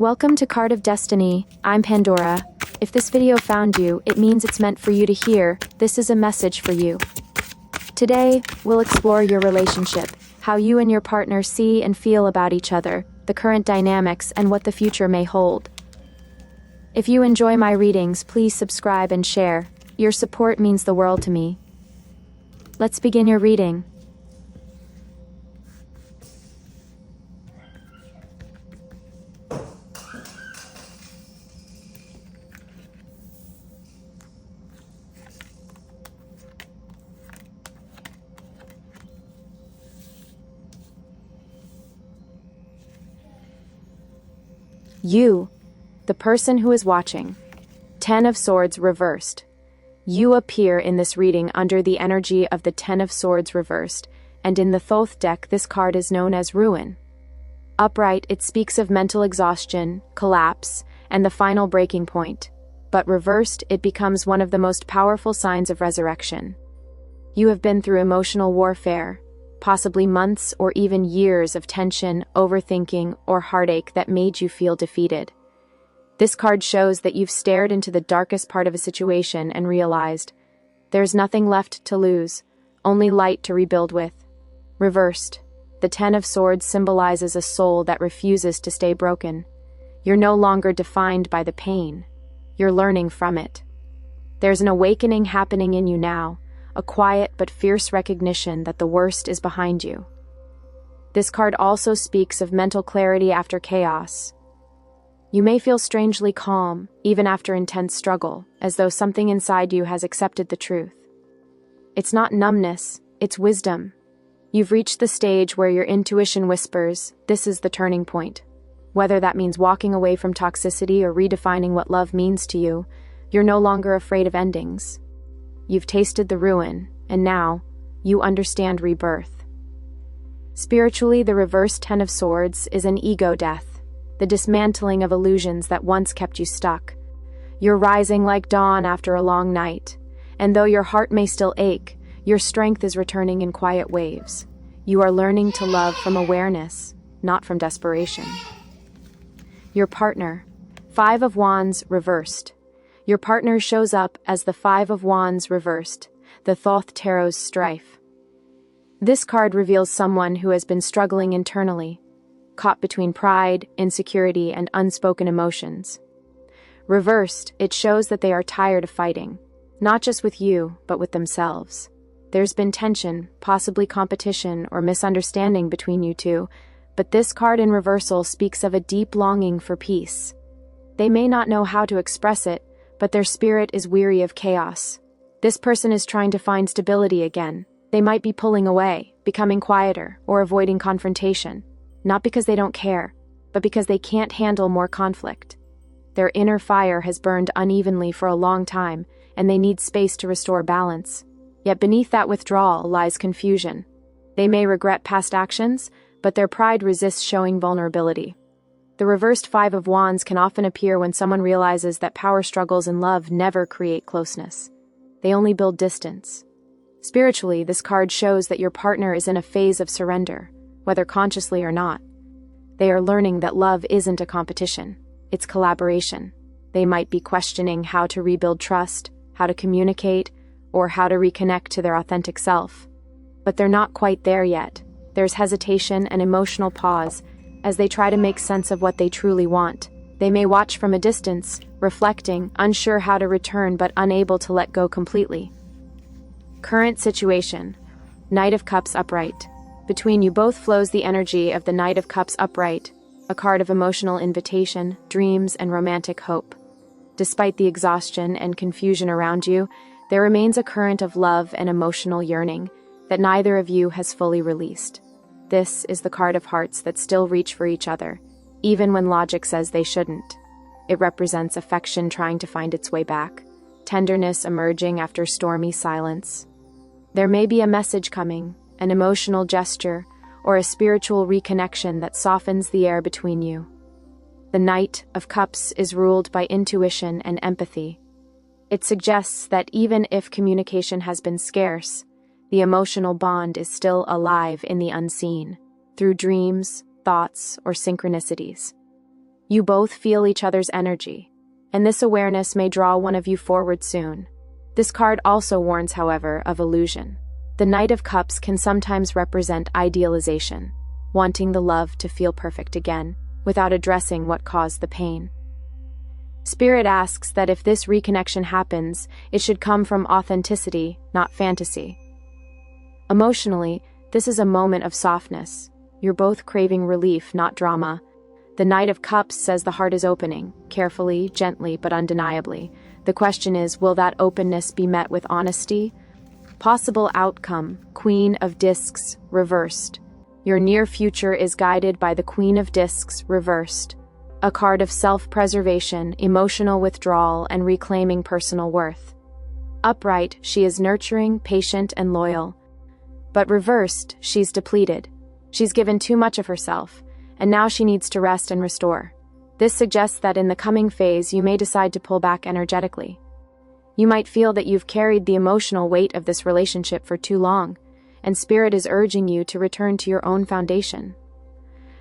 Welcome to Card of Destiny. I'm Pandora. If this video found you, it means it's meant for you to hear. This is a message for you. Today, we'll explore your relationship, how you and your partner see and feel about each other, the current dynamics, and what the future may hold. If you enjoy my readings, please subscribe and share. Your support means the world to me. Let's begin your reading. You, the person who is watching. 10 of Swords reversed. You appear in this reading under the energy of the 10 of Swords reversed, and in the Thoth deck this card is known as Ruin. Upright, it speaks of mental exhaustion, collapse, and the final breaking point. But reversed, it becomes one of the most powerful signs of resurrection. You have been through emotional warfare, possibly months or even years of tension, overthinking, or heartache that made you feel defeated. This card shows that you've stared into the darkest part of a situation and realized, there's nothing left to lose, only light to rebuild with. Reversed, the 10 of Swords symbolizes a soul that refuses to stay broken. You're no longer defined by the pain. You're learning from it. There's an awakening happening in you now, a quiet but fierce recognition that the worst is behind you. This card also speaks of mental clarity after chaos. You may feel strangely calm, even after intense struggle, as though something inside you has accepted the truth. It's not numbness, it's wisdom. You've reached the stage where your intuition whispers, this is the turning point. Whether that means walking away from toxicity or redefining what love means to you, you're no longer afraid of endings. You've tasted the ruin, and now, you understand rebirth. Spiritually, the reversed 10 of Swords is an ego death, the dismantling of illusions that once kept you stuck. You're rising like dawn after a long night, and though your heart may still ache, your strength is returning in quiet waves. You are learning to love from awareness, not from desperation. Your partner, 5 of Wands reversed. Your partner shows up as the 5 of Wands reversed, the Thoth Tarot's strife. This card reveals someone who has been struggling internally, caught between pride, insecurity, and unspoken emotions. Reversed, it shows that they are tired of fighting, not just with you, but with themselves. There's been tension, possibly competition or misunderstanding between you two, but this card in reversal speaks of a deep longing for peace. They may not know how to express it, but their spirit is weary of chaos. This person is trying to find stability again. They might be pulling away, becoming quieter, or avoiding confrontation, not because they don't care, but because they can't handle more conflict. Their inner fire has burned unevenly for a long time, and they need space to restore balance. Yet beneath that withdrawal lies confusion. They may regret past actions, but their pride resists showing vulnerability. The reversed 5 of Wands can often appear when someone realizes that power struggles in love never create closeness. They only build distance. Spiritually, this card shows that your partner is in a phase of surrender, whether consciously or not. They are learning that love isn't a competition, it's collaboration. They might be questioning how to rebuild trust, how to communicate, or how to reconnect to their authentic self. But they're not quite there yet. There's hesitation and emotional pause, as they try to make sense of what they truly want. They may watch from a distance, reflecting, unsure how to return but unable to let go completely. Current situation. Knight of Cups upright. Between you both flows the energy of the Knight of Cups upright, a card of emotional invitation, dreams, and romantic hope. Despite the exhaustion and confusion around you, there remains a current of love and emotional yearning that neither of you has fully released. This is the card of hearts that still reach for each other, even when logic says they shouldn't. It represents affection trying to find its way back, tenderness emerging after stormy silence. There may be a message coming, an emotional gesture, or a spiritual reconnection that softens the air between you. The Knight of Cups is ruled by intuition and empathy. It suggests that even if communication has been scarce, the emotional bond is still alive in the unseen, through dreams, thoughts, or synchronicities. You both feel each other's energy, and this awareness may draw one of you forward soon. This card also warns, however, of illusion. The Knight of Cups can sometimes represent idealization, wanting the love to feel perfect again, without addressing what caused the pain. Spirit asks that if this reconnection happens, it should come from authenticity, not fantasy. Emotionally, this is a moment of softness. You're both craving relief, not drama. The Knight of Cups says the heart is opening, carefully, gently, but undeniably. The question is, will that openness be met with honesty? Possible outcome: Queen of Discs reversed. Your near future is guided by the Queen of Discs reversed, a card of self-preservation, emotional withdrawal, and reclaiming personal worth. Upright, she is nurturing, patient, and loyal. But reversed, she's depleted. She's given too much of herself, and now she needs to rest and restore. This suggests that in the coming phase, you may decide to pull back energetically. You might feel that you've carried the emotional weight of this relationship for too long, and Spirit is urging you to return to your own foundation.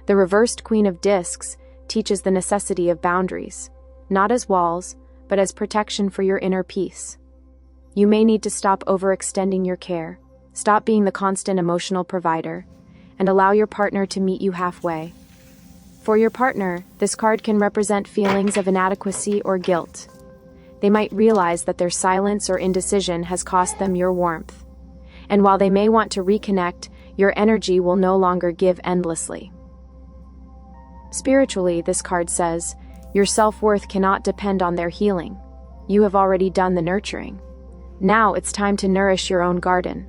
The reversed Queen of Discs teaches the necessity of boundaries, not as walls, but as protection for your inner peace. You may need to stop overextending your care, stop being the constant emotional provider, and allow your partner to meet you halfway. For your partner, this card can represent feelings of inadequacy or guilt. They might realize that their silence or indecision has cost them your warmth. And while they may want to reconnect, your energy will no longer give endlessly. Spiritually, this card says, your self-worth cannot depend on their healing. You have already done the nurturing. Now it's time to nourish your own garden.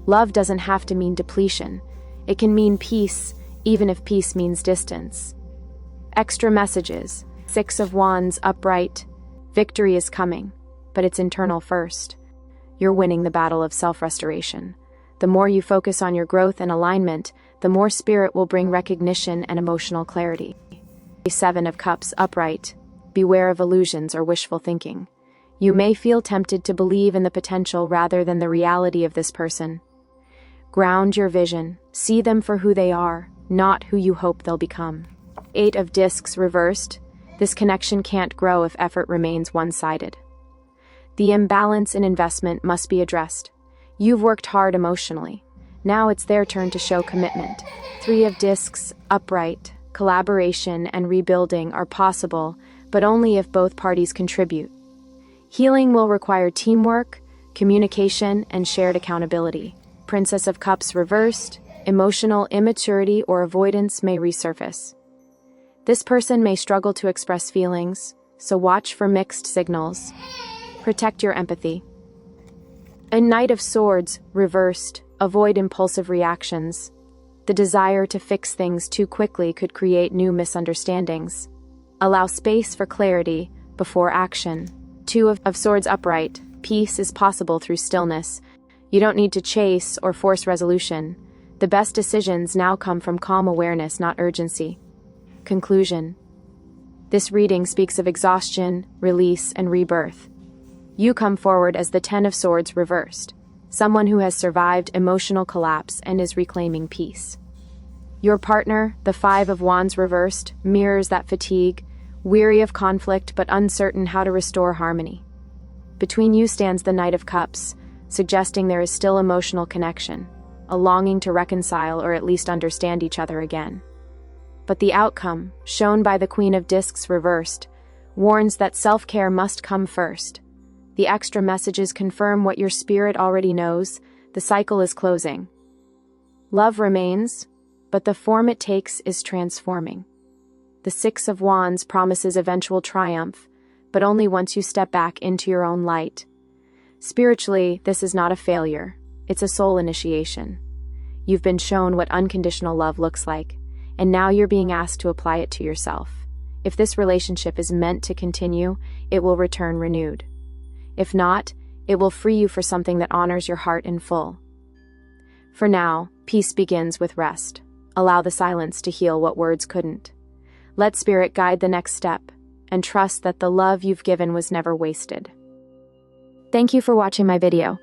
Love doesn't have to mean depletion. It can mean peace, even if peace means distance. Extra messages: Six of Wands upright. Victory is coming, but it's internal first. You're winning the battle of self-restoration. The more you focus on your growth and alignment, the more Spirit will bring recognition and emotional clarity. Seven of Cups upright. Beware of illusions or wishful thinking. You may feel tempted to believe in the potential rather than the reality of this person. Ground your vision. See them for who they are, not who you hope they'll become. Eight of Discs reversed. This connection can't grow if effort remains one-sided. The imbalance in investment must be addressed. You've worked hard emotionally. Now it's their turn to show commitment. Three of Discs upright. Collaboration and rebuilding are possible, but only if both parties contribute. Healing will require teamwork, communication, and shared accountability. Princess of Cups reversed. Emotional immaturity or avoidance may resurface. This person may struggle to express feelings, so watch for mixed signals. Protect your empathy. A Knight of Swords reversed. Avoid impulsive reactions. The desire to fix things too quickly could create new misunderstandings. Allow space for clarity before action. Two of Swords upright. Peace is possible through stillness. You don't need to chase or force resolution. The best decisions now come from calm awareness, not urgency. Conclusion. This reading speaks of exhaustion, release, and rebirth. You come forward as the Ten of Swords reversed, someone who has survived emotional collapse and is reclaiming peace. Your partner, the Five of Wands reversed, mirrors that fatigue, weary of conflict but uncertain how to restore harmony. Between you stands the Knight of Cups, suggesting there is still emotional connection, a longing to reconcile or at least understand each other again. But the outcome, shown by the Queen of Discs reversed, warns that self-care must come first. The extra messages confirm what your spirit already knows: the cycle is closing. Love remains, but the form it takes is transforming. The Six of Wands promises eventual triumph, but only once you step back into your own light. Spiritually, this is not a failure. It's a soul initiation. You've been shown what unconditional love looks like, and now you're being asked to apply it to yourself. If this relationship is meant to continue, it will return renewed. If not, it will free you for something that honors your heart in full. For now, peace begins with rest. Allow the silence to heal what words couldn't. Let Spirit guide the next step, and trust that the love you've given was never wasted. Thank you for watching my video.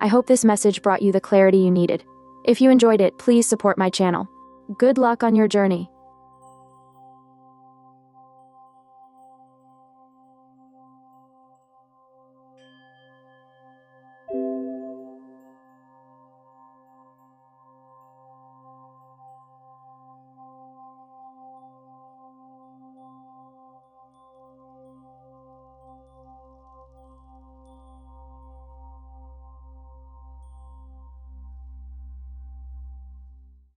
I hope this message brought you the clarity you needed. If you enjoyed it, please support my channel. Good luck on your journey.